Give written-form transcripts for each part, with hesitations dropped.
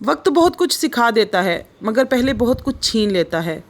वक्त बहुत कुछ सिखा देता है मगर पहले बहुत कुछ छीन लेता है,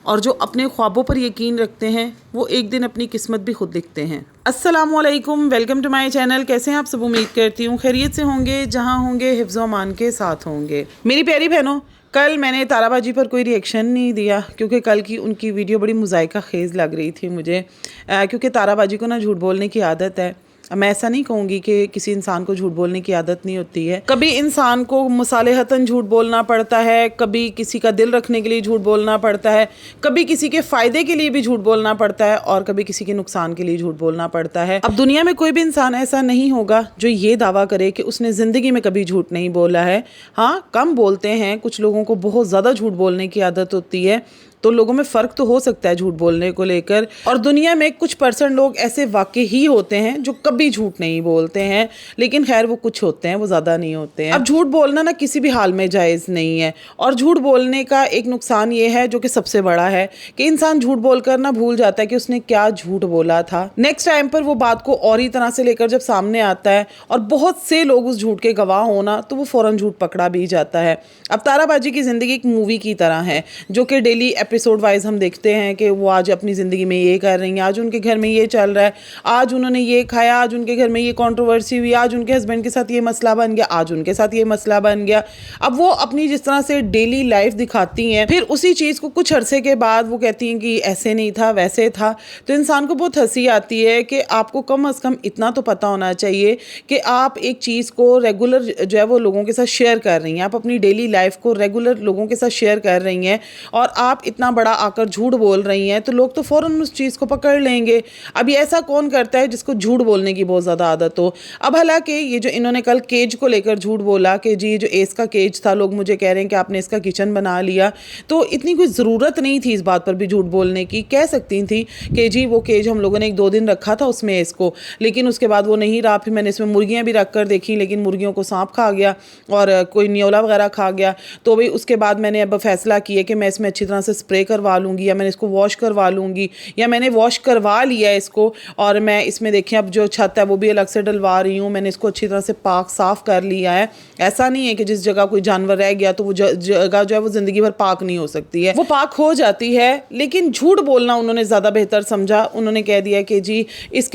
और जो अपने ख्वाबों पर यकीन रखते हैं वो एक दिन अपनी किस्मत भी खुद लिखते हैं। अस्सलामुअलैकुम, वेलकम टू माय चैनल। कैसे हैं आप सब? उम्मीद करती हूँ खैरियत से होंगे, जहाँ होंगे हिफ्ज़ व अमान के साथ होंगे। मेरी प्यारी बहनों, कल मैंने ताराबाजी पर कोई रिएक्शन नहीं दिया क्योंकि कल की उनकी वीडियो बड़ी मुज़ायका ख़ेज़ लग रही थी मुझे, क्योंकि ताराबाजी को ना झूठ बोलने की आदत है। मैं ऐसा नहीं कहूँगी कि किसी इंसान को झूठ बोलने की आदत नहीं होती है। कभी इंसान को मुसालेहतन झूठ बोलना पड़ता है, कभी किसी का दिल रखने के लिए झूठ बोलना पड़ता है, कभी किसी के फ़ायदे के लिए भी झूठ बोलना पड़ता है, और कभी किसी के नुकसान के लिए झूठ बोलना पड़ता है। अब दुनिया में कोई भी इंसान ऐसा नहीं होगा जो ये दावा करे कि उसने ज़िंदगी में कभी झूठ नहीं बोला है। हाँ, कम बोलते हैं, कुछ लोगों को बहुत ज़्यादा झूठ बोलने की आदत होती है, तो लोगों में फ़र्क तो हो सकता है झूठ बोलने को लेकर। और दुनिया में कुछ % लोग ऐसे वाकई ही होते हैं जो कभी झूठ नहीं बोलते हैं, लेकिन खैर वो कुछ होते हैं, वो ज़्यादा नहीं होते हैं। अब झूठ बोलना ना किसी भी हाल में जायज़ नहीं है, और झूठ बोलने का एक नुकसान ये है जो कि सबसे बड़ा है कि इंसान झूठ बोलकर ना भूल जाता है कि उसने क्या झूठ बोला था। नेक्स्ट टाइम पर वो बात को और ही तरह से लेकर जब सामने आता है और बहुत से लोग उस झूठ के गवाह होना, तो वो फ़ौरन झूठ पकड़ा भी जाता है। अब ताराबाजी की ज़िंदगी एक मूवी की तरह है जो कि डेली एपिसोड वाइज हम देखते हैं कि वो आज अपनी ज़िंदगी में ये कर रही हैं, आज उनके घर में ये चल रहा है, आज उन्होंने ये खाया, आज उनके घर में ये कंट्रोवर्सी हुई, आज उनके हस्बैंड के साथ ये मसला बन गया, आज उनके साथ ये मसला बन गया। अब वो अपनी जिस तरह से डेली लाइफ दिखाती हैं, फिर उसी चीज़ को कुछ अरसे के बाद वो कहती हैं कि ऐसे नहीं था, वैसे था। तो इंसान को बहुत हंसी आती है कि आपको कम अज़ कम इतना तो पता होना चाहिए कि आप एक चीज़ को रेगुलर जो है वो लोगों के साथ शेयर कर रही हैं, आप अपनी डेली लाइफ को रेगुलर लोगों के साथ शेयर कर रही हैं, और आप इतना बड़ा आकर झूठ बोल रही हैं, तो लोग तो फ़ौरन उस चीज़ को पकड़ लेंगे। अभी ऐसा कौन करता है जिसको झूठ बोलने की बहुत ज़्यादा आदत हो। अब हालांकि ये जो इन्होंने कल केज को लेकर झूठ बोला कि जी जो एस का केज था, लोग मुझे कह रहे हैं कि आपने इसका किचन बना लिया, तो इतनी कोई ज़रूरत नहीं थी इस बात पर भी झूठ बोलने की। कह सकती थी कि जी वो केज हम लोगों ने 1-2 दिन रखा था उसमें इसको, लेकिन उसके बाद वो नहीं रहा, फिर मैंने इसमें मुर्गियाँ भी रख कर देखी, लेकिन मुर्गियों को सांप खा गया और कोई न्योला वगैरह खा गया। तो भाई उसके बाद मैंने अब फैसला किया कि मैं इसमें अच्छी तरह से स्प्रे करवा लूँगी, या मैंने इसको वॉश करवा लूँगी, या मैंने वॉश करवा लिया इसको, और मैं इसमें देखिए अब जो छत है वो भी अलग से डलवा रही हूँ। मैंने इसको अच्छी तरह से पाक साफ़ कर लिया है। ऐसा नहीं है कि जिस जगह कोई जानवर रह गया तो वो जगह जो है वो ज़िंदगी भर पाक नहीं हो सकती है, वो पाक हो जाती है। लेकिन झूठ बोलना उन्होंने ज़्यादा बेहतर समझा। उन्होंने कह दिया कि जी इस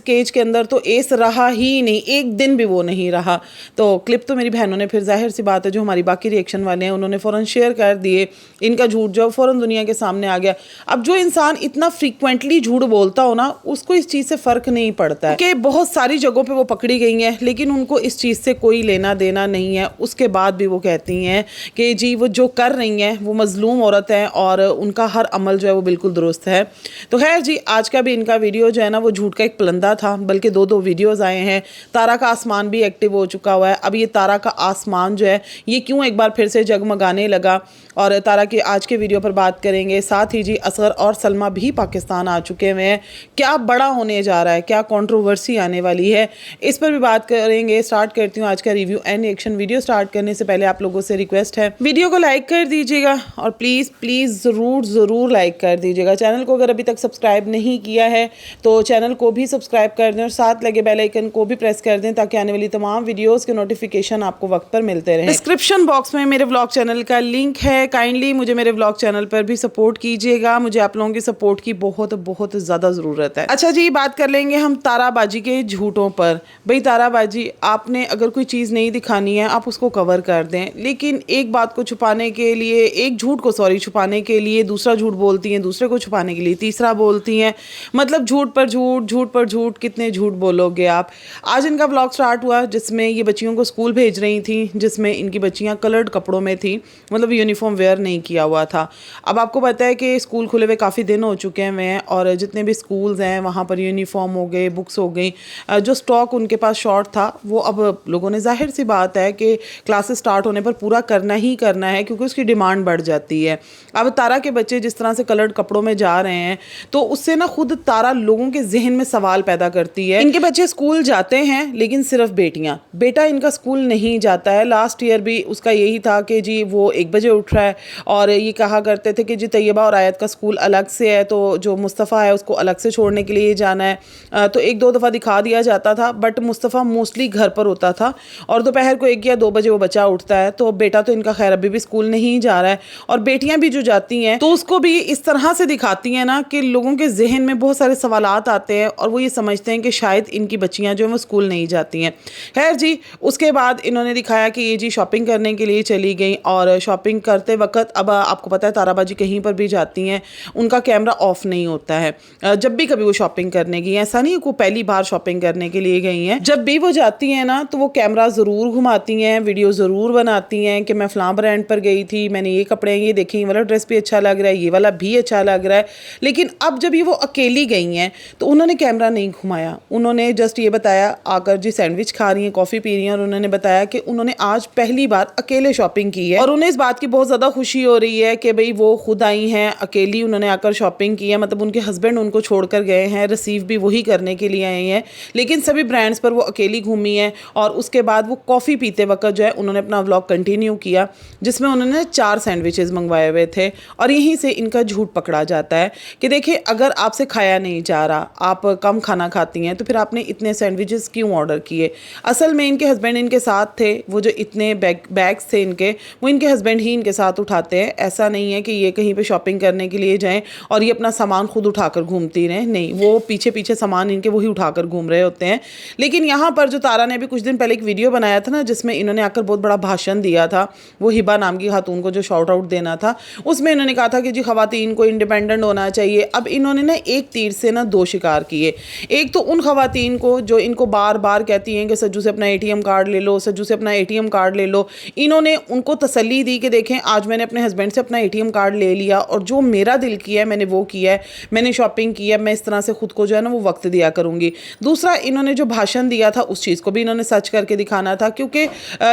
केज के अंदर तो एस रहा ही नहीं, एक दिन भी वो नहीं रहा। तो क्लिप तो मेरी बहनों ने, फिर जाहिर सी बात है जो हमारी बाकी रिएक्शन वाले हैं, उन्होंने फ़ौरन शेयर कर दिए। इनका झूठ जो फ़ौरन दुनिया के सामने आ गया। अब जो इंसान इतना फ्रीक्वेंटली झूठ बोलता हो ना, उसको इस चीज़ से फ़र्क नहीं पड़ता है कि बहुत सारी जगहों पे वो पकड़ी गई हैं, लेकिन उनको इस चीज़ से कोई लेना देना नहीं है। उसके बाद भी वो कहती हैं कि जी वो जो कर रही हैं वो मज़लूम औरत हैं और उनका हर अमल जो है वो बिल्कुल दुरुस्त है। तो खैर जी, आज का भी इनका वीडियो जो है ना वो झूठ का एक पलंदा था, बल्कि 2-2 वीडियोज़ आए हैं। तारा का आसमान भी एक्टिव हो चुका हुआ है। अब ये तारा का आसमान जो है ये क्यों एक बार फिर से जगमगाने लगा, और तारा की आज के वीडियो पर बात करेंगे। साथ ही जी असगर और सलमा भी पाकिस्तान आ चुके हुए हैं, क्या बड़ा होने जा रहा है, क्या कंट्रोवर्सी आने वाली है, इस पर भी बात करेंगे। स्टार्ट करती हूँ आज का review and reaction. Video start करने से पहले आप लोगों से रिक्वेस्ट है, वीडियो को लाइक कर दीजिएगा, और प्लीज़ प्लीज़ ज़रूर लाइक कर दीजिएगा। चैनल को अगर अभी तक सब्सक्राइब नहीं किया है तो चैनल को भी सब्सक्राइब कर दें, और साथ लगे बेल आइकन को भी प्रेस कर दें ताकि आने वाली तमाम वीडियोज़ के नोटिफिकेशन आपको वक्त पर मिलते रहें। डिस्क्रिप्शन बॉक्स में मेरे व्लॉग चैनल का लिंक है, काइंडली मुझे मेरे व्लॉग चैनल पर भी सपोर्ट कीजिएगा। मुझे आप लोगों की सपोर्ट की बहुत बहुत ज़्यादा ज़रूरत है। अच्छा जी, बात कर लेंगे हम ताराबाजी के झूठों पर। भाई ताराबाजी, आपने अगर कोई चीज़ नहीं दिखानी है आप उसको कवर कर दें, लेकिन एक बात को छुपाने के लिए, एक झूठ को छुपाने के लिए दूसरा झूठ बोलती हैं, दूसरे को छुपाने के लिए तीसरा बोलती हैं। मतलब झूठ पर झूठ, झूठ पर झूठ, कितने झूठ बोलोगे आप। आज इनका व्लॉग स्टार्ट हुआ जिसमें ये बच्चियों को स्कूल भेज रही थी, जिसमें इनकी बच्चियाँ कलर्ड कपड़ों में थी, मतलब यूनिफॉर्म वेयर नहीं किया हुआ था। अब आपको पता है कि स्कूल खुले हुए काफ़ी दिन हो चुके हैं, और जितने भी स्कूल्स हैं वहाँ पर यूनिफॉर्म हो गए, बुक्स हो गई, जो स्टॉक उनके पास शॉर्ट था वो अब लोगों ने, जाहिर सी बात है कि क्लासेस स्टार्ट होने पर पूरा करना ही करना है क्योंकि उसकी डिमांड बढ़ जाती है। अब तारा के बच्चे जिस तरह से कलर्ड कपड़ों में जा रहे हैं तो उससे ना खुद तारा लोगों के जहन में सवाल पैदा करती है। इनके बच्चे स्कूल जाते हैं लेकिन सिर्फ बेटियाँ, बेटा इनका स्कूल नहीं जाता है। लास्ट ईयर भी उसका यही था कि जी वो 1 बजे उठ रहा है, और ये कहा करते कहते थे कि जी तैयबा और आयत का स्कूल अलग से है, तो जो मुस्तफ़ा है उसको अलग से छोड़ने के लिए जाना है। तो एक दो दफ़ा दिखा दिया जाता था, बट मुस्तफ़ा मोस्टली घर पर होता था और दोपहर को 1 या 2 बजे वो बच्चा उठता है। तो बेटा तो इनका खैर अभी भी स्कूल नहीं जा रहा है, और बेटियां भी जो जाती हैं तो उसको भी इस तरह से दिखाती हैं ना कि लोगों के जहन में बहुत सारे सवालात आते हैं और वो ये समझते हैं कि शायद इनकी बच्चियां जो हैं वो स्कूल नहीं जाती हैं। खैर जी, उसके बाद इन्होंने दिखाया कि ये जी शॉपिंग करने के लिए चली गई, और शॉपिंग करते वक्त अब आपको पता है ताराबाजी कहीं पर भी जाती हैं उनका कैमरा ऑफ नहीं होता है। जब भी कभी वो शॉपिंग करने गई, ऐसा नहीं है कि पहली बार शॉपिंग करने के लिए गई हैं, जब भी वो जाती हैं ना तो वो कैमरा ज़रूर घुमाती हैं, वीडियो ज़रूर बनाती हैं कि मैं फ़लाँ ब्रांड पर गई थी, मैंने ये कपड़े ये देखे, ये वाला ड्रेस भी अच्छा लग रहा है, ये वाला भी अच्छा लग रहा है। लेकिन अब जब ये वो अकेली गई हैं तो उन्होंने कैमरा नहीं घुमाया, उन्होंने जस्ट ये बताया आकर जी सैंडविच खा रही हैं, कॉफ़ी पी रही हैं, और उन्होंने बताया कि उन्होंने आज पहली बार अकेले शॉपिंग की है और उन्हें इस बात की बहुत ज़्यादा खुशी हो रही है कि भाई वो खुद आई हैं, अकेली उन्होंने आकर शॉपिंग की है। मतलब उनके हस्बैंड उनको छोड़ कर गए हैं, रिसीव भी वही करने के लिए आए हैं, लेकिन सभी ब्रांड्स पर वो अकेली घूमी हैं। और उसके बाद वो कॉफ़ी पीते वक्त जो है उन्होंने अपना व्लॉग कंटिन्यू किया, जिसमें उन्होंने 4 सैंडविचेस मंगवाए हुए थे। और यहीं से इनका झूठ पकड़ा जाता है कि देखिए, अगर आपसे खाया नहीं जा रहा, आप कम खाना खाती हैं, तो फिर आपने इतने सैंडविचेस क्यों ऑर्डर किए। असल में इनके हस्बैंड इनके साथ थे, वो जो इतने बैग्स थे इनके, वो इनके हस्बैंड ही इनके साथ उठाते हैं। ऐसा नहीं है कि ये कहीं पे शॉपिंग करने के लिए जाएं और ये अपना सामान खुद उठाकर घूमती रहें, नहीं, वो पीछे पीछे सामान इनके वही उठाकर घूम रहे होते हैं। लेकिन यहाँ पर जो तारा ने भी कुछ दिन पहले एक वीडियो बनाया था ना, जिसमें इन्होंने आकर बहुत बड़ा भाषण दिया था, वो हिबा नाम की खातून को जो शॉर्ट आउट देना था, उसमें इन्होंने कहा था कि जी खवातीन को इंडिपेंडेंट होना चाहिए। अब इन्होंने ना एक तीर से ना 2 शिकार किए। एक तो उन खवातीन को जो इनको बार बार कहती हैं कि सज्जू से अपना ATM कार्ड ले लो, सज्जू से अपना ATM कार्ड ले लो, इन्होंने उनको तसल्ली दी कि देखें आज मैंने अपने हस्बैंड से अपना ATM कार्ड ले लिया और जो मेरा दिल किया है मैंने वो किया है, मैंने शॉपिंग की है, मैं इस तरह से खुद को जो है ना वो वक्त दिया करूँगी। दूसरा, इन्होंने जो भाषण दिया था उस चीज़ को भी इन्होंने सच करके दिखाना था, क्योंकि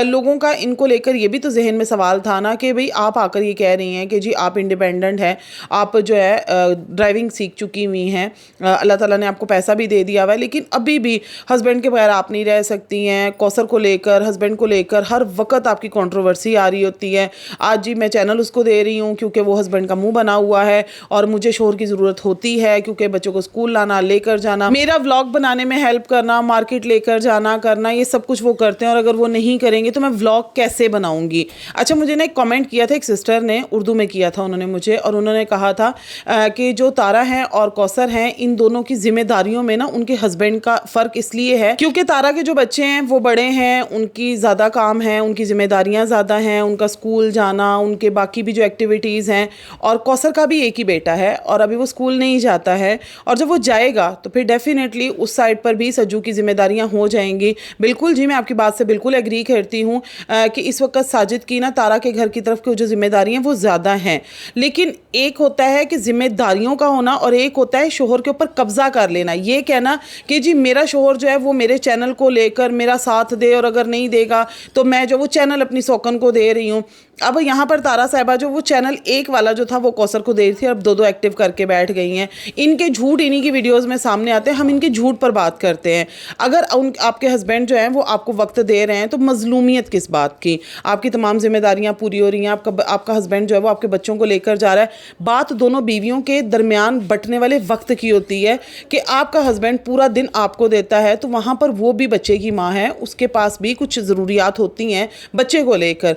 लोगों का इनको लेकर ये भी तो जहन में सवाल था ना कि भाई आप आकर ये कह रही हैं कि जी आप इंडिपेंडेंट हैं, आप जो है ड्राइविंग सीख चुकी हुई हैं, अल्लाह ताला ने आपको पैसा भी दे दिया हुआ है, लेकिन अभी भी हस्बैंड के बगैर आप नहीं रह सकती हैं। कौसर को लेकर, हस्बैंड को लेकर हर वक्त आपकी कंट्रोवर्सी आ रही होती है। आज जी मैं चैनल उसको दे रही हूँ क्योंकि वो हस्बैंड का मुंह बना हुआ है और मुझे शोहर की ज़रूरत होती है क्योंकि बच्चों को स्कूल लाना, लेकर जाना, मेरा व्लॉग बनाने में हेल्प करना, मार्केट लेकर जाना करना, ये सब कुछ वो करते हैं और अगर वो नहीं करेंगे तो मैं व्लॉग कैसे बनाऊंगी। अच्छा, मुझे ना एक कमेंट किया था एक सिस्टर ने, उर्दू में किया था उन्होंने मुझे, और उन्होंने कहा था कि जो तारा हैं और कौसर हैं, इन दोनों की जिम्मेदारियों में ना उनके हस्बैंड का फ़र्क इसलिए है क्योंकि तारा के जो बच्चे हैं वो बड़े हैं, उनकी ज़्यादा काम है, उनकी जिम्मेदारियाँ ज़्यादा हैं, उनका स्कूल जाना, उनके बाकी भी जो एक्टिविटीज़ हैं, और कौसर का भी एक ही बेटा है और अभी वो स्कूल नहीं जाता है, और जब वो जाएगा तो फिर डेफिनेटली उस साइड पर भी सज्जू की जिम्मेदारियाँ हो जाएंगी। बिल्कुल जी, मैं आपकी बात से बिल्कुल एग्री करती हूँ कि इस वक्त साजिद की ना तारा के घर की तरफ की जो जिम्मेदारियाँ वो ज़्यादा हैं, लेकिन एक होता है कि जिम्मेदारियों का होना और एक होता है शोहर के ऊपर कब्जा कर लेना। ये कहना कि जी मेरा शोहर जो है वो मेरे चैनल को लेकर मेरा साथ दे और अगर नहीं देगा तो मैं जो वो चैनल अपनी सौकन को दे रही हूँ। अब यहाँ पर तारा साहिबा जो वो चैनल एक वाला जो था वो कौसर को दे रही थी, अब 2-2 एक्टिव करके बैठ गई हैं। इनके झूठ इन्हीं की वीडियोस में सामने आते हैं, हम इनके झूठ पर बात करते हैं। अगर आपके हस्बैंड जो हैं वो आपको वक्त दे रहे हैं तो मजलूमियत किस बात की, आपकी तमाम जिम्मेदारियाँ पूरी हो रही हैं, आपका हस्बैंड जो है वो आपके बच्चों को लेकर जा रहा है। बात दोनों बीवियों के दरमियान बंटने वाले वक्त की होती है कि आपका हस्बैंड पूरा दिन आपको देता है तो वहाँ पर वो भी बच्चे की माँ है, उसके पास भी कुछ ज़रूरियात होती हैं बच्चे को लेकर।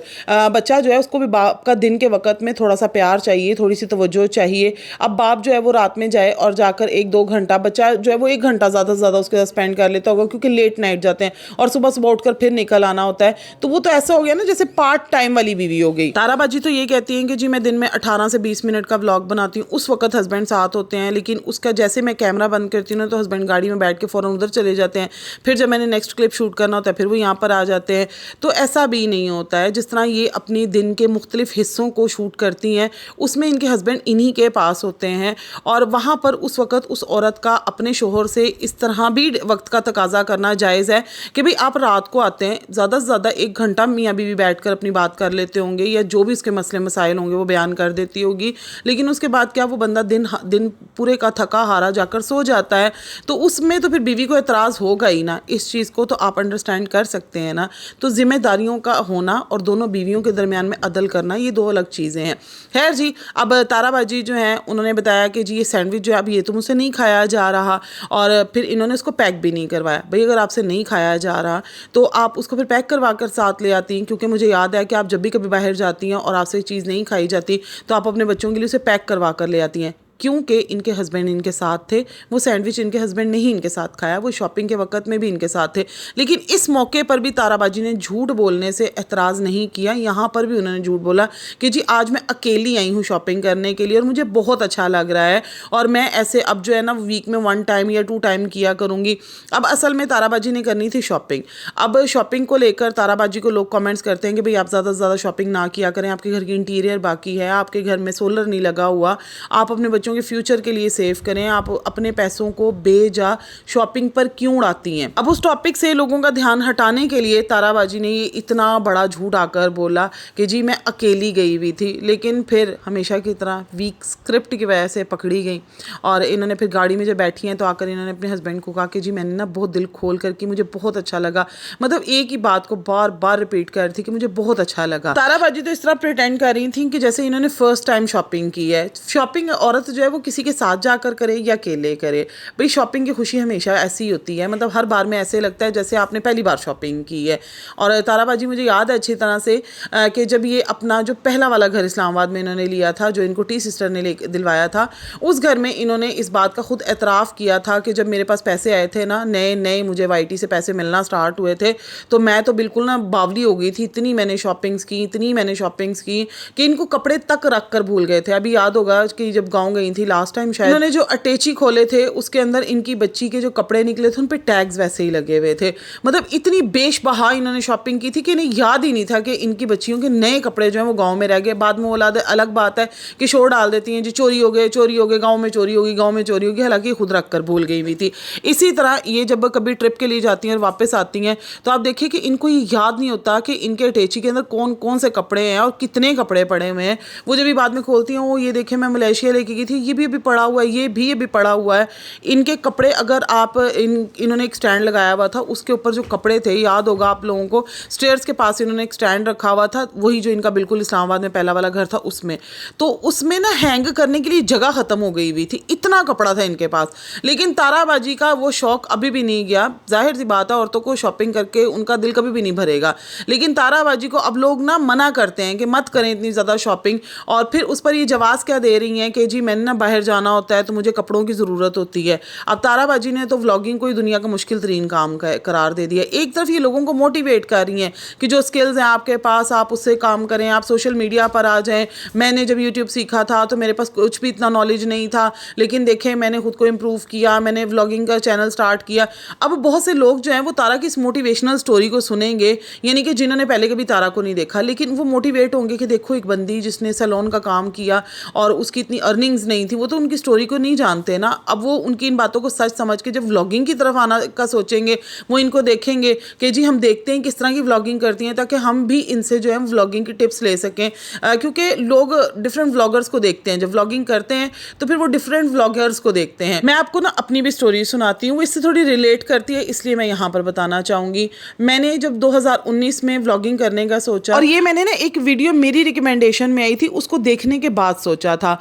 बच्चा जो है उसको भी बाप का दिन के वक्त में थोड़ा सा प्यार चाहिए, थोड़ी सी तवज्जो चाहिए। अब बाप जो है वो रात में जाए और जाकर 1-2 घंटा, बच्चा जो है वो 1 घंटा ज़्यादा से ज़्यादा उसके साथ स्पेंड कर लेता होगा क्योंकि लेट नाइट जाते हैं और सुबह सुबह उठकर फिर निकल आना होता है, तो वो तो ऐसा हो गया ना जैसे पार्ट टाइम वाली बीवी हो गई। ताराबाजी तो ये कहती हैं कि जी मैं दिन में 18 से 20 मिनट का व्लॉग बनाती हूँ, उस वक्त हस्बैंड साथ होते हैं, लेकिन उसका जैसे मैं कैमरा बंद करती हूँ ना तो हस्बैंड गाड़ी में बैठ के फ़ौरन उधर चले जाते हैं, फिर जब मैंने नेक्स्ट क्लिप शूट करना होता है फिर वो यहाँ पर आ जाते हैं। तो ऐसा भी नहीं होता है, जिस तरह ये अपनी दिन के मुख्तलिफ हिस्सों को शूट करती हैं उसमें इनके हस्बैंड इन्हीं के पास होते हैं और वहाँ पर उस वक्त उस औरत का अपने शोहर से इस तरह भी वक्त का तकाजा करना जायज़ है कि भाई आप रात को आते हैं, ज़्यादा से ज़्यादा 1 घंटा मियाँ बीवी बैठकर अपनी बात कर लेते होंगे या जो भी उसके मसले मसाइल होंगे वो बयान कर देती होगी, लेकिन उसके बाद क्या वो बंदा दिन पूरे का थका हारा जाकर सो जाता है, तो उसमें तो फिर बीवी को एतराज़ होगा ही ना। इस चीज़ को तो आप अंडरस्टैंड कर सकते हैं ना। तो जिम्मेदारियों का होना और दोनों बीवियों के दरमियान में अदल करना ये 2 अलग चीज़ें हैं। खैर जी, अब तारा बाजी जो हैं उन्होंने बताया कि जी ये सैंडविच जो है अब ये तो मुझसे नहीं खाया जा रहा, और फिर इन्होंने उसको पैक भी नहीं करवाया। भाई अगर आपसे नहीं खाया जा रहा तो आप उसको फिर पैक करवा कर साथ ले आती हैं, क्योंकि मुझे याद है कि आप जब भी कभी बाहर जाती हैं और आपसे चीज़ नहीं खाई जाती तो आप अपने बच्चों के लिए उसे पैक करवा कर ले आती हैं। क्योंकि इनके हस्बैंड इनके साथ थे, वो सैंडविच इनके हस्बैंड ने ही इनके साथ खाया, वो शॉपिंग के वक्त में भी इनके साथ थे। लेकिन इस मौके पर भी ताराबाजी ने झूठ बोलने से एतराज़ नहीं किया। यहाँ पर भी उन्होंने झूठ बोला कि जी आज मैं अकेली आई हूँ शॉपिंग करने के लिए और मुझे बहुत अच्छा लग रहा है, और मैं ऐसे अब जो है ना वीक में 1 टाइम या 2 टाइम किया करूँगी। अब असल में ताराबाजी ने करनी थी शॉपिंग। अब शॉपिंग को लेकर ताराबाजी को लोग कमेंट्स करते हैं कि भाई आप ज़्यादा से ज़्यादा शॉपिंग ना किया करें, आपके घर की इंटीरियर बाकी है, आपके घर में सोलर नहीं लगा हुआ, आप अपने बच्चों के फ्यूचर के लिए सेव करें, आप अपने पैसों को बेजा शॉपिंग पर क्यों उड़ाती हैं। अब उस टॉपिक से लोगों का ध्यान हटाने के लिए ताराबाजी ने ये इतना बड़ा झूठ आकर बोला कि जी मैं अकेली गई हुई थी, लेकिन फिर हमेशा की तरह वीक स्क्रिप्ट की वजह से पकड़ी गई। और इन्होंने फिर गाड़ी में जब बैठी हैं तो आकर इन्होंने अपने हस्बैंड को कहा कि जी मैंने ना बहुत दिल खोल कर कि मुझे बहुत अच्छा लगा, मतलब एक ही बात को बार बार रिपीट कर रही थी कि मुझे बहुत अच्छा लगा। ताराबाजी तो इस तरह प्रिटेंड कर रही थी कि जैसे इन्होंने फर्स्ट टाइम शॉपिंग की है। शॉपिंग औरत जो है वो किसी के साथ जाकर करे या अकेले करे, भाई शॉपिंग की खुशी हमेशा ऐसी होती है, मतलब हर बार में ऐसे लगता है जैसे आपने पहली बार शॉपिंग की है। और ताराबाजी मुझे याद है अच्छी तरह से कि जब ये अपना जो पहला वाला घर इस्लामाबाद में इन्होंने लिया था, जो इनको टी सिस्टर ने दिलवाया था, उस घर में इन्होंने इस बात का खुद एतराफ़ किया था कि जब मेरे पास पैसे आए थे ना, नए नए मुझे YT से पैसे मिलना स्टार्ट हुए थे, तो मैं तो बिल्कुल ना बावली हो गई थी, इतनी मैंने शॉपिंग्स की कि इनको कपड़े तक रख कर भूल गए थे। अभी याद होगा कि जब गाँव गई थी लास्ट टाइम, शायद इन्होंने जो अटैची खोले थे उसके अंदर इनकी बच्ची के जो कपड़े निकले थे उन पे टैग्स वैसे ही लगे हुए थे। मतलब इतनी बेशबहा इन्होंने शॉपिंग की थी कि इन्हें याद ही नहीं था कि इनकी बच्चियों के नए कपड़े जो हैं वो गांव में रह गए। बाद में वो अलग बात है कि शोर डाल देती हैं जी चोरी हो गए, गाँव में चोरी होगी, हालांकि खुद रख कर भूल गई हुई थी। इसी तरह ये जब कभी ट्रिप के लिए जाती हैं और वापस आती हैं तो आप देखिए कि इनको ये याद नहीं होता कि इनके अटैची के अंदर कौन कौन से कपड़े हैं और कितने कपड़े पड़े हुए हैं। वो जब भी बाद में खोलती हैं, वो ये देखे मैं मलेशिया लेके गई थी, ये भी अभी पड़ा हुआ है, ये भी पड़ा हुआ है। इनके कपड़े अगर आप इन्होंने एक स्टैंड लगाया हुआ था, उसके ऊपर जो कपड़े थे, याद होगा आप लोगों को, स्टेयर्स के पास इन्होंने एक स्टैंड रखा हुआ था, वही जो इनका बिल्कुल इस्लामाबाद में पहला वाला घर था उसमें। तो उसमें ना हैंग करने के लिए जगह ख़त्म हो गई हुई थी, इतना कपड़ा था इनके पास। लेकिन ताराबाजी का वो शौक अभी भी नहीं गया। जाहिर सी बात है, औरतों को शॉपिंग करके उनका दिल कभी भी नहीं भरेगा, लेकिन ताराबाजी को अब लोग ना मना करते हैं कि मत करें इतनी ज़्यादा शॉपिंग, और फिर उस पर ये जवाब क्या दे रही हैं कि जी मैंने ना बाहर जाना होता है तो मुझे कपड़ों की ज़रूरत होती है। अब ताराबाजी ने तो व्लॉगिंग को ही दुनिया का मुश्किल तरीन काम करार दे दिया। एक तरफ ये लोगों को मोटिवेट कर रही हैं कि जो स्किल्स हैं आपके पास आप उससे काम करें, आप सोशल मीडिया पर आ जाएं। मैंने जब यूट्यूब सीखा था तो मेरे पास कुछ भी इतना नॉलेज नहीं था, लेकिन देखें मैंने खुद को इम्प्रूव किया, मैंने व्लॉगिंग का चैनल स्टार्ट किया। अब बहुत से लोग जो हैं वो तारा की इस मोटिवेशनल स्टोरी को सुनेंगे, यानी कि जिन्होंने पहले कभी तारा को नहीं देखा, लेकिन वो मोटिवेट होंगे कि देखो एक बंदी जिसने सैलून का काम किया और उसकी इतनी अर्निंग्स नहीं थी, वो तो उनकी स्टोरी को नहीं जानते ना। अब वो उनकी इन बातों को सच समझ के जब व्लॉगिंग की तरफ आना का सोचेंगे, वो इनको देखेंगे कि जी हम देखते हैं किस तरह की व्लॉगिंग करती हैं, ताकि हम भी इनसे जो है व्लॉगिंग की टिप्स ले सकें। क्योंकि लोग डिफरेंट व्लॉगर्स को देखते हैं, जब व्लॉगिंग करते हैं तो फिर वो डिफरेंट व्लॉगर्स को देखते हैं। मैं आपको ना अपनी भी स्टोरी सुनाती हूँ, इससे थोड़ी रिलेट करती है, इसलिए मैं यहाँ पर बताना चाहूँगी। मैंने जब 2019 में व्लॉगिंग करने का सोचा, और ये मैंने ना एक वीडियो मेरी रिकमेंडेशन में आई थी, उसको देखने के बाद सोचा था।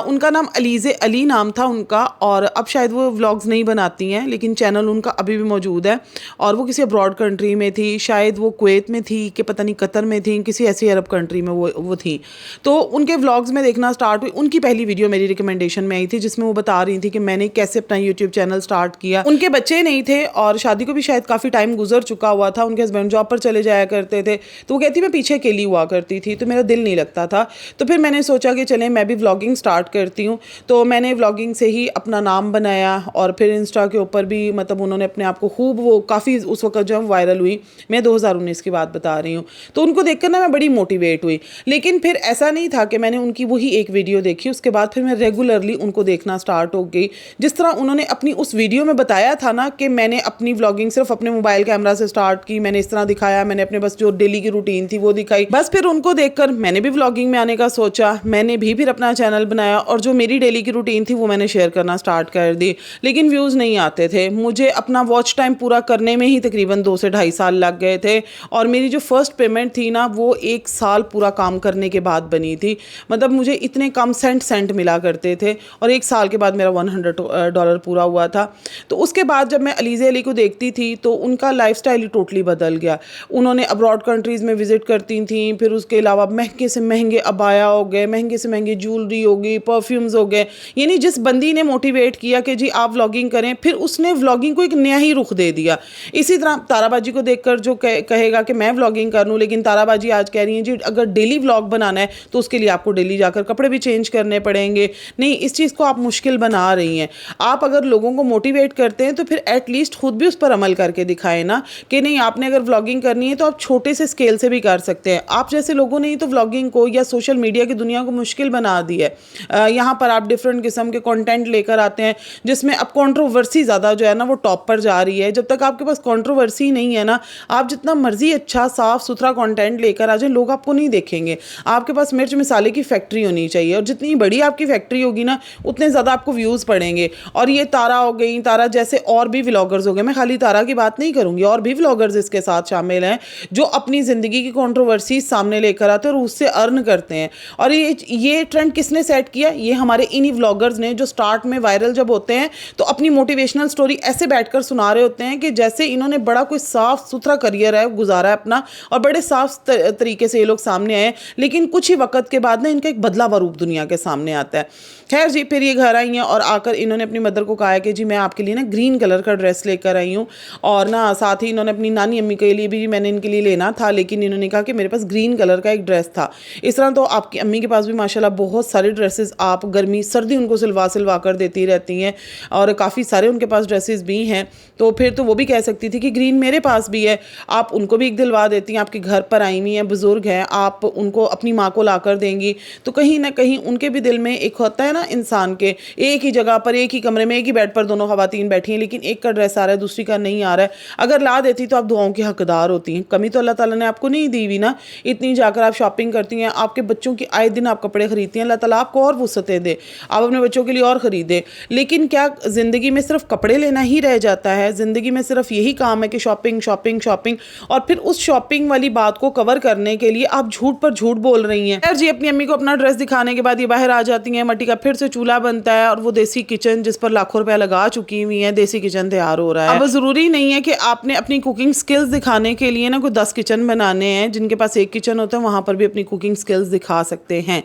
उनका नाम अलीज़े अली नाम था उनका, और अब शायद वो व्लॉग्स नहीं बनाती हैं, लेकिन चैनल उनका अभी भी मौजूद है। और वो किसी अब्रॉड कंट्री में थी, शायद वो कुवैत में थी कि पता नहीं कतर में थी, किसी ऐसी अरब कंट्री में वो थी। तो उनके व्लॉग्स में देखना स्टार्ट हुई। उनकी पहली वीडियो मेरी रिकमेंडेशन में आई थी, जिसमें वो बता रही थी कि मैंने कैसे अपना यूट्यूब चैनल स्टार्ट किया। उनके बच्चे नहीं थे और शादी को भी शायद काफ़ी टाइम गुजर चुका हुआ था, उनके हस्बैंड जॉब पर चले जाया करते थे। तो वो कहती मैं पीछे अकेली हुआ करती थी, तो मेरा दिल नहीं लगता था। तो फिर मैंने सोचा कि चलें मैं भी व्लॉगिंग स्टार्ट करती हूँ। तो मैंने व्लॉगिंग से ही अपना नाम बनाया, और फिर इंस्टा के ऊपर भी मतलब उन्होंने अपने आप को खूब, वो काफ़ी उस वक्त जो है वायरल हुई। मैं 2019 की बात बता रही हूँ। तो उनको देखकर ना मैं बड़ी मोटिवेट हुई। लेकिन फिर ऐसा नहीं था कि मैंने उनकी वही एक वीडियो देखी, उसके बाद फिर मैं रेगुलरली उनको देखना स्टार्ट हो गई। जिस तरह उन्होंने अपनी उस वीडियो में बताया था ना कि मैंने अपनी व्लॉगिंग सिर्फ अपने मोबाइल कैमरा से स्टार्ट की, मैंने इस तरह दिखाया, मैंने अपने बस जो डेली की रूटीन थी वो दिखाई। बस फिर उनको देखकर मैंने भी व्लॉगिंग में आने का सोचा, मैंने भी फिर अपना चैनल बनाया, और और जो मेरी डेली की रूटीन थी वो मैंने शेयर करना स्टार्ट कर दी, लेकिन व्यूज़ नहीं आते थे। मुझे अपना वॉच टाइम पूरा करने में ही तकरीबन 2 से ढाई साल लग गए थे, और मेरी जो फर्स्ट पेमेंट थी ना वो 1 साल पूरा काम करने के बाद बनी थी। मतलब मुझे इतने कम सेंट मिला करते थे, और 1 साल के बाद मेरा $100 पूरा हुआ था। तो उसके बाद जब मैं अलीज़ा अली को देखती थी तो उनका लाइफस्टाइल ही टोटली बदल गया। उन्होंने अब्रॉड कंट्रीज़ में विज़िट करती थी, फिर उसके अलावा महंगे से महंगे अबाया हो गए, महंगे से महंगी ज्वेलरी हो गई, परफ्यूम्स हो गए। यानी जिस बंदी ने मोटिवेट किया कि जी आप व्लॉगिंग करें, फिर उसने व्लॉगिंग को एक नया ही रुख दे दिया। इसी तरह ताराबाजी को देखकर जो कहेगा कि मैं व्लॉगिंग कर लूँ, लेकिन ताराबाजी आज कह रही हैं जी अगर डेली व्लॉग बनाना है तो उसके लिए आपको डेली जाकर कपड़े भी चेंज करने पड़ेंगे। नहीं, इस चीज़ को आप मुश्किल बना रही हैं। आप अगर लोगों को मोटिवेट करते हैं तो फिर एटलीस्ट खुद भी उस पर अमल करके दिखाएं ना, कि नहीं आपने अगर व्लॉगिंग करनी है तो आप छोटे से स्केल से भी कर सकते हैं। आप जैसे लोगों ने ही तो व्लॉगिंग को या सोशल मीडिया की दुनिया को मुश्किल बना दी है। यहाँ पर आप डिफरेंट किस्म के कंटेंट लेकर आते हैं जिसमें अब कंट्रोवर्सी ज़्यादा जो है ना वो टॉप पर जा रही है। जब तक आपके पास कंट्रोवर्सी नहीं है ना, आप जितना मर्जी अच्छा साफ सुथरा कंटेंट लेकर आ जाए, लोग आपको नहीं देखेंगे। आपके पास मिर्च मसाले की फैक्ट्री होनी चाहिए, और जितनी बड़ी आपकी फैक्ट्री होगी ना उतने ज़्यादा आपको व्यूज़ पड़ेंगे। और ये तारा हो गई, तारा जैसे और भी व्लॉगर्स हो गए, मैं खाली तारा की बात नहीं करूँगी, और भी व्लॉगर्स इसके साथ शामिल हैं जो अपनी ज़िंदगी की कंट्रोवर्सी सामने लेकर आते हैं और उससे अर्न करते हैं। और ये ट्रेंड किसने सेट किया? ये हमारे इन्हीं व्लॉगर्स ने, जो स्टार्ट में वायरल जब होते हैं तो अपनी मोटिवेशनल स्टोरी ऐसे बैठकर सुना रहे होते हैं कि जैसे इन्होंने बड़ा कोई साफ सुथरा करियर है गुजारा है अपना, और बड़े साफ तरीके से ये लोग सामने आए, लेकिन कुछ ही वक्त के बाद ना इनका एक बदला हुआ रूप दुनिया के सामने आता है। खैर जी, फिर ये घर आई हैं और आकर इन्होंने अपनी मदर को कहा है कि जी मैं आपके लिए ना ग्रीन कलर का ड्रेस लेकर आई हूँ, और ना साथ ही इन्होंने अपनी नानी अम्मी के लिए भी मैंने इनके लिए लेना था, लेकिन इन्होंने कहा कि मेरे पास ग्रीन कलर का एक ड्रेस था। इस तरह तो आपकी अम्मी के पास भी माशाल्लाह बहुत सारे ड्रेसेस आप गर्मी सर्दी उनको सिलवा कर देती रहती हैं, और काफ़ी सारे उनके पास ड्रेसेस भी हैं। तो फिर तो वो भी कह सकती थी कि ग्रीन मेरे पास भी है, आप उनको भी एक दिलवा देती हैं। आपके घर पर आई हुई हैं, बुज़ुर्ग हैं, आप उनको अपनी माँ को ला कर देंगी, तो कहीं ना कहीं उनके भी दिल में एक होता है ना इंसान के, एक ही जगह पर एक ही कमरे में एक ही बेड पर दोनों ख़वातीन बैठी हैं, लेकिन एक का ड्रेस आ रहा है दूसरी का नहीं आ रहा है। अगर ला देती तो आप दुआओं की हकदार होती हैं। कमी तो अल्लाह ताला ने आपको नहीं दी हुई ना, इतनी जाकर आप शॉपिंग करती हैं, आपके बच्चों की आए दिन आप कपड़े खरीदती हैं। अल्लाह ताला आपको और वुसअतें दे, आप अपने बच्चों के लिए और ख़रीदे। लेकिन क्या ज़िंदगी में सिर्फ कपड़े लेना ही रह जाता है? ज़िंदगी में सिर्फ यही काम है कि शॉपिंग शॉपिंग शॉपिंग, और फिर उस शॉपिंग वाली बात को कवर करने के लिए आप झूठ पर झूठ बोल रही हैं। खैर जी, अपनी अम्मी को अपना ड्रेस दिखाने के बाद ये बाहर आ जाती हैं। मट्टी का फिर से चूल्हा बनता है, और वो देसी किचन जिस पर लाखों रुपया लगा चुकी हुई है, देसी किचन तैयार हो रहा है। अब ज़रूरी नहीं है कि आपने अपनी कुकिंग स्किल्स दिखाने के लिए ना कोई 10 किचन बनाने हैं। जिनके पास एक किचन होता है वहाँ पर भी अपनी कुकिंग स्किल्स दिखा सकते हैं,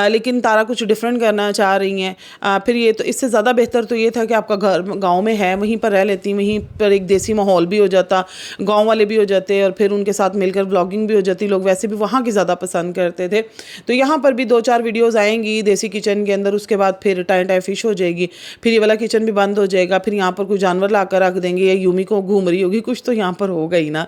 लेकिन तारा कुछ डिफरेंट करना चाह रही हैं। फिर ये तो इससे ज़्यादा बेहतर तो ये था कि आपका घर गाँव में है, वहीं पर रह लेती, वहीं पर एक देसी माहौल भी हो जाता, गाँव वाले भी हो जाते, और फिर उनके साथ मिलकर ब्लॉगिंग भी हो जाती। लोग वैसे भी वहाँ की ज़्यादा पसंद करते थे। तो यहाँ पर भी 2-4 वीडियोज़ आएंगी देसी किचन के अंदर, उसके बाद फिर टाइम फिश हो जाएगी, फिर ये वाला किचन भी बंद हो जाएगा, फिर यहाँ पर कोई जानवर ला कर रख देंगे, या यूमी को घूम रही होगी, कुछ तो यहाँ पर होगा ही ना।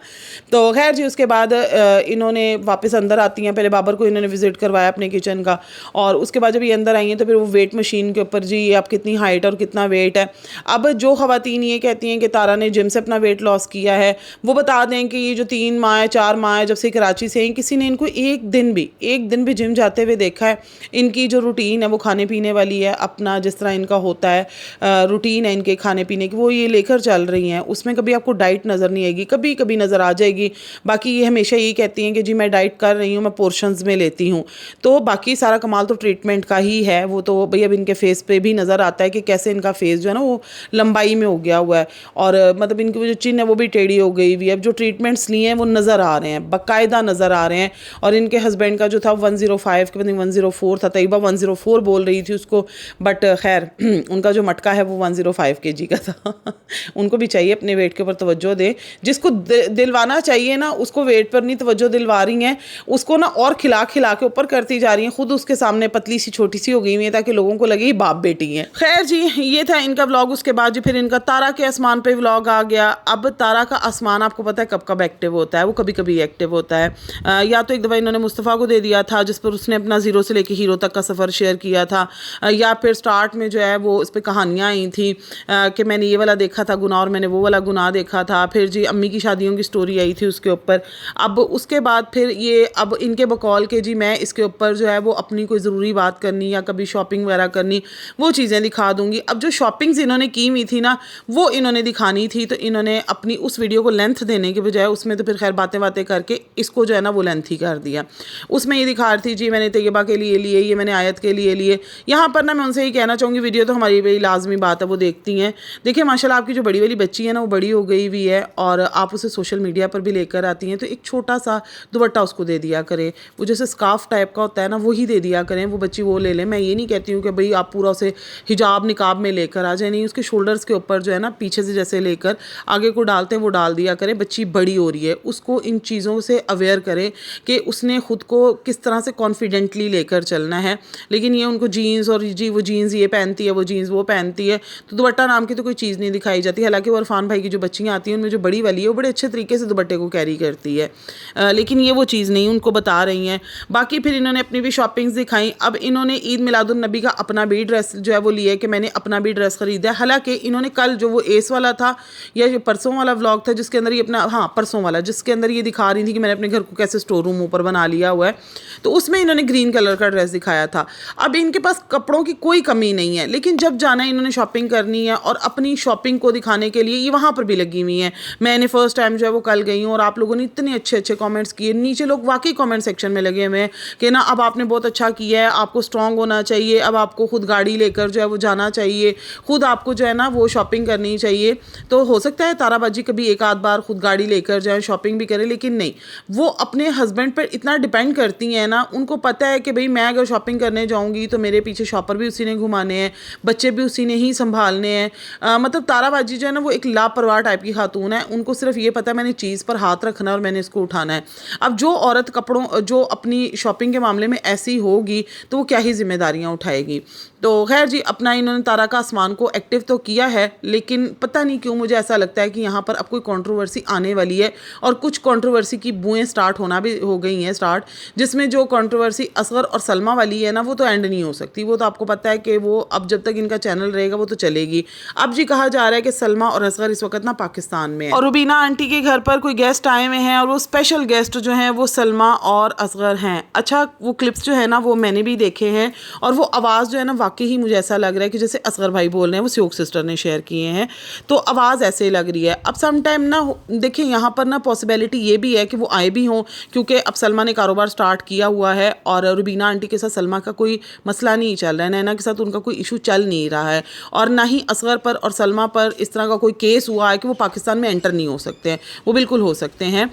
तो खैर जी, उसके बाद इन्होंने वापस अंदर आती हैं। पहले बाबर को इन्होंने विजिट करवाया अपने किचन का, और उसके बाद जब ये अंदर आई हैं तो फिर वो वेट मशीन के ऊपर, जी आप कितनी हाइट और कितना वेट है। अब जो ख़वातीन ये कहती हैं कि तारा ने जिम से अपना वेट लॉस किया है, वो बता दें कि ये जो 3 माह 4 माह जब से कराची से हैं, किसी ने इनको एक दिन भी जिम जाते हुए देखा है? इनकी जो रूटीन है वो खाने पीने वाली है, अपना जिस तरह इनका होता है रूटीन है इनके खाने पीने की, वो ये लेकर चल रही हैं। उसमें कभी आपको डाइट नज़र नहीं आएगी, कभी कभी नज़र आ जाएगी। बाकी ये हमेशा यही कहती हैं कि जी मैं डाइट कर रही हूँ, मैं पोर्शंस में लेती हूँ। तो बाकी सारा कमाल तो ट्रीटमेंट का ही है। वो तो भाई अब इनके फेस पे भी नज़र आता है कि कैसे इनका फेस जो है ना वो लंबाई में हो गया हुआ है, और मतलब इनकी जो चिन है वो भी टेढ़ी हो गई हुई है। अब जो ट्रीटमेंट्स लिए हैं वो नज़र आ रहे हैं, बाकायदा नज़र आ रहे हैं। और इनके हस्बैंड का जो था 105 के बदले 104 था, तैयबा 104 बोल रही थी उसको, बट खैर उनका जो मटका है वो 105 kg का था। उनको भी चाहिए अपने वेट के ऊपर तवज्जो दे, जिसको दिलवाना चाहिए ना उसको वेट पर नहीं तवज्जो दिलवा रही हैं, उसको ना और खिला के ऊपर करती जा रही हैं। खुद उसके सामने पतली सी छोटी सी हो गई हुई है ताकि लोगों को लगे ये बाप बेटी हैं। खैर जी, ये था इनका व्लॉग। उसके बाद जी फिर इनका तारा के आसमान पे व्लॉग आ गया। अब तारा का आसमान आपको पता है कब कब एक्टिव होता है, वो कभी कभी एक्टिव होता है। या तो एक दफ़ा इन्होंने मुस्तफ़ा को दे दिया था जिस पर उसने अपना 0 से लेकर हीरो तक का सफ़र शेयर किया था, या फिर स्टार्ट में जो है वो इस पर कहानियाँ आई थी कि मैंने ये वाला देखा था गुनाह और मैंने वो वाला गुनाह देखा था। फिर जी अम्मी की शादियों की स्टोरी आई थी उसके ऊपर। अब उसके बाद फिर ये अब इनके बकौल के जी मैं इसके ऊपर जो है वो अपनी कोई ज़रूरी बात करनी या कभी शॉपिंग वगैरह करनी, वो चीज़ें दिखा दूँगी। अब जो शॉपिंग्स इन्होंने की हुई थी ना, वो इन्होंने दिखानी थी, तो इन्होंने अपनी उस वीडियो को लेंथ देने के बजाय उसमें तो फिर खैर बातें बातें करके इसको जो है ना वो लेंथ ही कर दिया। उसमें ये दिखा रही थी जी मैंने तैयबा के लिए लिए, ये मैंने आयत के लिए लिए। यहाँ पर ना मैं उनसे ही कहना चाहूँगी, वीडियो तो हमारी भाई लाजमी बात है वो देखती हैं। देखिए माशाल्लाह आपकी जो बड़ी वाली बच्ची है ना वो बड़ी हो गई हुई है और आप उसे सोशल मीडिया पर भी लेकर आती हैं, तो एक छोटा सा दुपट्टा उसको दे दिया करें, वो जैसे स्कार्फ टाइप का होता है ना वही दे दिया करें, वो बच्ची वो ले लें। मैं ये नहीं कहती हूँ कि भाई आप पूरा उसे हिजाब निकाब में लेकर आ जाए, नहीं, उसके शोल्डर्स के ऊपर जो है ना पीछे से जैसे लेकर आगे को डालते हैं वो डाल दिया करें। बच्ची बड़ी हो रही है, उसको इन चीज़ों से अवेयर करें कि उसने खुद को किस तरह से कॉन्फिडेंटली लेकर चलना है। लेकिन ये उनको जीन्स और जी वो जीन्स ये पहनती है, वो जीन्स वो पहनती है, तो दुपट्टा नाम की तो कोई चीज़ नहीं दिखाई जाती। हालांकि वो इरफान भाई की जो बच्चियाँ आती हैं उनमें जो बड़ी वाली है वो बड़े अच्छे तरीके से दुपट्टे को कैरी करती है, लेकिन ये वो चीज़ नहीं उनको बता रही हैं। बाकी फिर इन्होंने अपनी भी शॉपिंग्स दिखाई। अब इन्होंने ईद मिलादुन नबी का अपना भी ड्रेस जो है वो लिया कि मैंने अपना भी ड्रेस खरीदा है। हालांकि इन्होंने कल जो वो एस वाला था या जो परसों वाला व्लॉग था जिसके अंदर ये अपना, हाँ परसों वाला, जिसके अंदर ये दिखा रही थी कि मैंने अपने घर को कैसे स्टोर रूम ऊपर बना लिया हुआ है, तो उसमें इन्होंने ग्रीन कलर का ड्रेस दिखाया था। अब इनके पास कपड़ों की कोई कमी नहीं है, लेकिन जब जाना है इन्होंने शॉपिंग करनी है और अपनी शॉपिंग को दिखाने के लिए ये वहाँ पर भी लगी हुई हैं। मैंने फर्स्ट टाइम जो है वो कल गई हूँ और आप लोगों ने इतने अच्छे अच्छे कमेंट्स किए, नीचे लोग वाकई कमेंट सेक्शन में लगे हुए हैं कि ना अब आपने बहुत अच्छा किया है, आपको स्ट्रांग होना चाहिए, अब आपको खुद गाड़ी लेकर जो है वो जाना चाहिए, खुद आपको जो है ना वो शॉपिंग करनी चाहिए। तो हो सकता है ताराबाजी कभी एक आध बार खुद गाड़ी लेकर जाए, शॉपिंग भी करें, लेकिन नहीं, वो अपने हस्बैंड पर इतना डिपेंड करती हैं ना, उनको पता है कि भाई मैं अगर शॉपिंग करने जाऊँगी तो मेरे पीछे शॉपर भी उसी ने घुमाने हैं, बच्चे भी उसी ने ही संभालने हैं। मतलब ताराबाजी जो है ना वो एक लापरवाह टाइप की खातून है, उनको सिर्फ ये पता है मैंने चीज़ पर हाथ रखना और मैंने इसको उठाना है। अब जो औरत कपड़ों जो अपनी शॉपिंग के मामले में ऐसी होगी तो वो क्या ही जिम्मेदारियाँ उठाएगी। तो खैर जी, अपना इन्होंने तारा का आसमान को एक्टिव तो किया है, लेकिन पता नहीं क्यों मुझे ऐसा लगता है कि यहाँ पर अब कोई कंट्रोवर्सी आने वाली है और कुछ कंट्रोवर्सी की बुएं स्टार्ट होना भी हो गई हैं स्टार्ट, जिसमें जो कंट्रोवर्सी असगर और सलमा वाली है ना वो तो एंड नहीं हो सकती। वो तो आपको पता है कि वो अब जब तक इनका चैनल रहेगा वो तो चलेगी। अब जी कहा जा रहा है कि सलमा और असगर इस वक्त ना पाकिस्तान में है और रुबीना आंटी के घर पर कोई गेस्ट आए हुए हैं और वो स्पेशल गेस्ट जो हैं वो सलमा और असगर हैं। अच्छा, वो क्लिप्स जो है ना वो मैंने भी देखे हैं और वो आवाज़ जो है ना वाकई ही मुझे ऐसा लग रहा है कि जैसे असगर भाई बोल रहे हैं, वो स्योक सिस्टर ने शेयर किए हैं, तो आवाज़ ऐसे लग रही है। अब सम टाइम ना देखिए यहाँ पर ना पॉसिबिलिटी ये भी है कि वो आए भी हों, क्योंकि अब सलमा ने कारोबार स्टार्ट किया हुआ है और रुबीना आंटी के साथ सलमा का कोई मसला नहीं चल रहा है, नैना के साथ उनका कोई इशू चल नहीं रहा है, और ना ही असगर पर और सलमा पर इस तरह का कोई केस हुआ है कि वो पाकिस्तान में एंटर नहीं हो सकते हैं। वो बिल्कुल हो सकते हैं।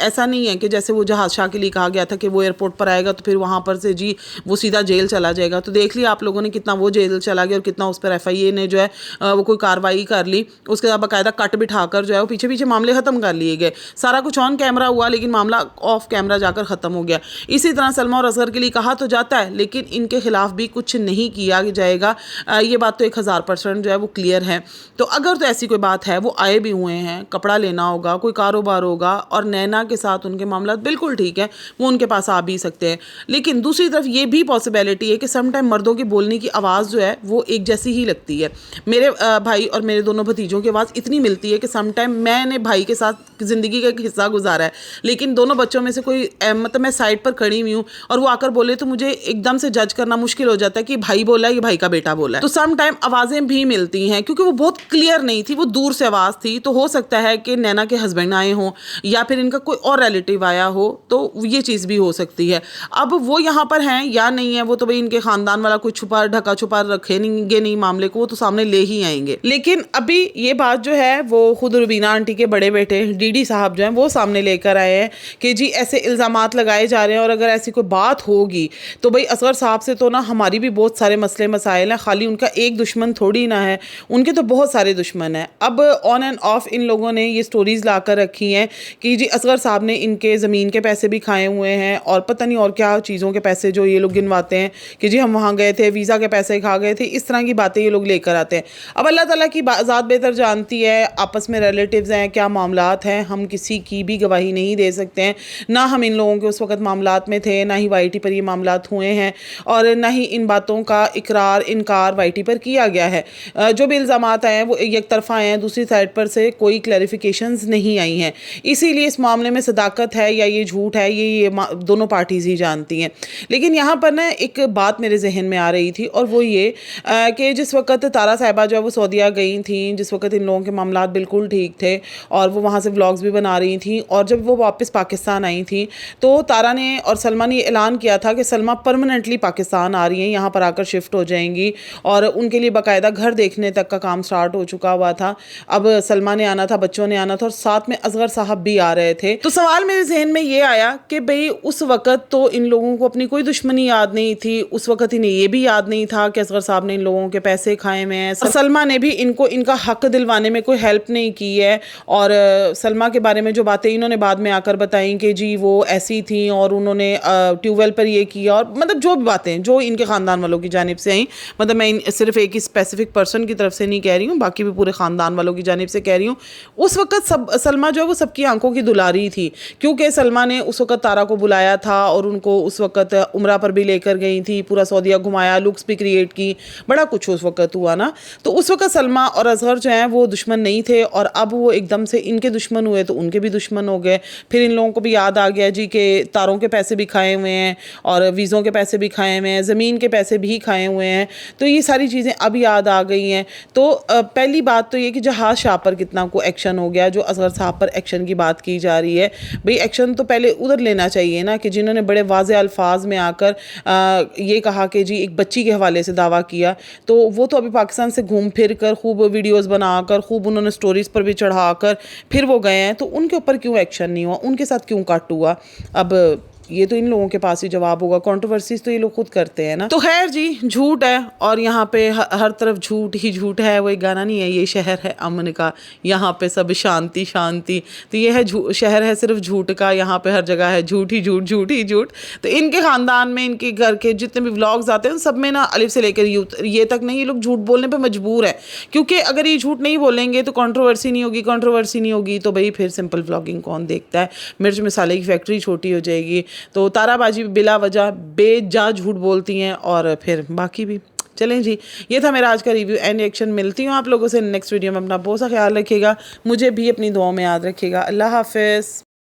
ऐसा नहीं है कि जैसे वो जहाज शाह के लिए कहा गया था कि वो एयरपोर्ट पर आएगा तो फिर वहाँ पर से जी वो सीधा जेल चला जाएगा। तो देख लिया आप लोगों ने कितना वो जेल चला गया और कितना उस पर FIA ने जो है वो कोई कार्रवाई कर ली, उसके बाद बाकायदा कट बिठाकर जो है वो पीछे पीछे मामले ख़त्म कर लिए गए। सारा कुछ ऑन कैमरा हुआ लेकिन मामला ऑफ कैमरा जाकर ख़त्म हो गया। इसी तरह सलमा और असगर के लिए कहा तो जाता है लेकिन इनके खिलाफ भी कुछ नहीं किया जाएगा, ये बात तो 1000% जो है वो क्लियर है। तो अगर तो ऐसी कोई बात है, वो आए भी हुए हैं, कपड़ा लेना होगा, कोई कारोबार होगा और नैना के साथ उनके मामला बिल्कुल ठीक है, वो उनके पास आ भी सकते हैं। लेकिन दूसरी तरफ ये भी पॉसिबिलिटी है कि सम टाइम मर्दों की बोलने की आवाज़ जो है वो एक जैसी ही लगती है। मेरे भाई और मेरे दोनों भतीजों की आवाज़ इतनी मिलती है कि सम टाइम मैंने भाई के साथ ज़िंदगी का एक हिस्सा गुजारा है, लेकिन दोनों बच्चों में से कोई मतलब मैं साइड पर खड़ी हुई हूँ और वो आकर बोले तो मुझे एकदम से जज करना मुश्किल हो जाता है कि भाई बोला है कि भाई का बेटा बोला है। तो सम टाइम आवाज़ें भी मिलती हैं, क्योंकि वो बहुत क्लियर नहीं थी, वो दूर से आवाज़ थी। तो हो सकता है कि नैना के हस्बैंड आए हों या फिर इनका कोई और रिलेटिव आया हो, तो ये चीज़ भी हो सकती है। अब वो यहाँ पर हैं या नहीं है, वो तो भाई इनके ख़ानदान वाला कुछ छुपा ढका छुपा रखेंगे नहीं मामले को, वो तो सामने ले ही आएंगे। लेकिन अभी ये बात जो है वो खुद रुबीना आंटी के बड़े बेटे DD साहब जो हैं वो सामने लेकर आए हैं कि जी ऐसे इल्ज़ामात लगाए जा रहे हैं और अगर ऐसी कोई बात होगी तो भाई असगर साहब से तो ना हमारी भी बहुत सारे मसले मसाइल हैं, खाली उनका एक दुश्मन थोड़ी ना है, उनके तो बहुत सारे दुश्मन हैं। अब ऑन एंड ऑफ इन लोगों ने ये स्टोरीज़ ला कर रखी हैं कि जी असगर साहब ने इनके ज़मीन के पैसे भी खाए हुए हैं और पता नहीं और क्या चीज़ों के पैसे जो ये लोग गिनवाते हैं कि जी हम वहाँ गए थे, वीज़ा के पैसे खा गए थे, इस तरह की बातें ये लोग लेकर आते हैं। अब अल्लाह ताला की ज़ात बेहतर जानती है, आपस में रिलेटिव्स हैं, क्या मामलात हैं, हम किसी की भी गवाही नहीं दे सकते हैं। ना हम इन लोगों के उस वक्त मामलात में थे, ना ही YT पर ये मामलात हुए हैं और ना ही इन बातों का इकरार इनकार YT पर किया गया है। जो भी इल्ज़ामात आए हैं वो एक तरफा आए हैं, दूसरी साइड पर से कोई क्लैरिफिकेशंस नहीं आई हैं। इसीलिए इस मामले में सदाकत है या ये झूठ है ये दोनों पार्टीज़ ही जानती हैं। लेकिन यहाँ पर ना एक बात मेरे जहन में आ रही थी, और वो ये कि जिस वक्त तारा साहिबा जो है वो सऊदीया गई थी, जिस वक्त इन लोगों के मामलात बिल्कुल ठीक थे और वो वहाँ से व्लॉग्स भी बना रही थी, और जब वो वापस पाकिस्तान आई थी तो तारा ने और सलमा ने ऐलान किया था कि सलमा परमानेंटली पाकिस्तान आ रही हैं, यहाँ पर आकर शिफ्ट हो जाएंगी, और उनके लिए बाकायदा घर देखने तक का काम स्टार्ट हो चुका हुआ था। अब सलमा ने आना था, बच्चों ने आना था, और साथ में असगर साहब भी आ रहे थे। तो सवाल मेरे जहन में ये आया कि भाई उस वक्त तो इन लोगों को अपनी कोई दुश्मनी याद नहीं थी, उस वक्त इन्हें ये भी याद नहीं था कि असगर साहब ने इन लोगों के पैसे खाए हुए हैं, सलमा ने भी इनको इनका हक दिलवाने में कोई हेल्प नहीं की है। और सलमा के बारे में जो बातें इन्होंने बाद में आकर बताई कि जी वो ऐसी थी और उन्होंने ट्यूबवेल पर ये किया, और मतलब जो भी बातें जो इनके ख़ानदान वालों की जानिब से आई, मतलब मैं सिर्फ एक ही स्पेसिफिक पर्सन की तरफ से नहीं कह रही हूँ, बाकी भी पूरे ख़ानदान वालों की जानिब से कह रही हूँ। उस वक्त सलमा जो है वो सबकी आंखों की दुलारी थी, क्योंकि सलमा ने उस वक्त तारा को बुलाया था और उनको उस वक्त उम्रा पर भी लेकर गई थी, पूरा सऊदीया घुमाया, लुक्स भी क्रिएट की, बड़ा कुछ उस वक्त हुआ ना। तो उस वक्त सलमा और असगर जो हैं वो दुश्मन नहीं थे, और अब वो एकदम से इनके दुश्मन हुए तो उनके भी दुश्मन हो गए। फिर इन लोगों को भी याद आ गया जी कि तारों के पैसे भी खाए हुए हैं और वीज़ों के पैसे भी खाए हुए हैं, ज़मीन के पैसे भी खाए हुए हैं, तो ये सारी चीज़ें अब याद आ गई हैं। तो पहली बात तो ये कि जहाज़ शाह पर कितना को एक्शन हो गया, जो असगर साहब पर एक्शन की बात की जा रही है, भाई एक्शन तो पहले उधर लेना चाहिए ना, कि जिन्होंने बड़े वाज़े अल्फाज में आकर ये कहा कि जी एक बच्ची के हवाले से दावा किया, तो वो तो अभी पाकिस्तान से घूम फिर कर खूब वीडियोज़ बनाकर खूब उन्होंने स्टोरीज़ पर भी चढ़ाकर फिर वो गए हैं, तो उनके ऊपर क्यों एक्शन नहीं हुआ, उनके साथ क्यों कट हुआ? अब ये तो इन लोगों के पास ही जवाब होगा, कंट्रोवर्सीज तो ये लोग खुद करते हैं ना। तो खैर जी, झूठ है और यहाँ पे हर तरफ झूठ ही झूठ है। वो एक गाना नहीं है, ये शहर है अमन का, यहाँ पे सब शांति शांति, तो ये है शहर है सिर्फ झूठ का, यहाँ पे हर जगह है झूठ ही झूठ, झूठ ही झूठ। तो इनके ख़ानदान में, इनके घर के जितने भी व्लॉग्स आते हैं सब में ना अलिफ से लेकर ये तक नहीं, ये लोग झूठ बोलने पर मजबूर है, क्योंकि अगर ये झूठ नहीं बोलेंगे तो कंट्रोवर्सी नहीं होगी, कंट्रोवर्सी नहीं होगी तो भाई फिर सिंपल व्लॉगिंग कौन देखता है, मिर्च मसाले की फैक्ट्री छोटी हो जाएगी। तो ताराबाजी बिला वजह बेजा झूठ बोलती हैं, और फिर बाकी भी। चलें जी, ये था मेरा आज का रिव्यू एंड रिएक्शन। मिलती हूँ आप लोगों से नेक्स्ट वीडियो में। अपना बहुत सा ख्याल रखिएगा, मुझे भी अपनी दुआओं में याद रखिएगा। अल्लाह हाफ़िज़।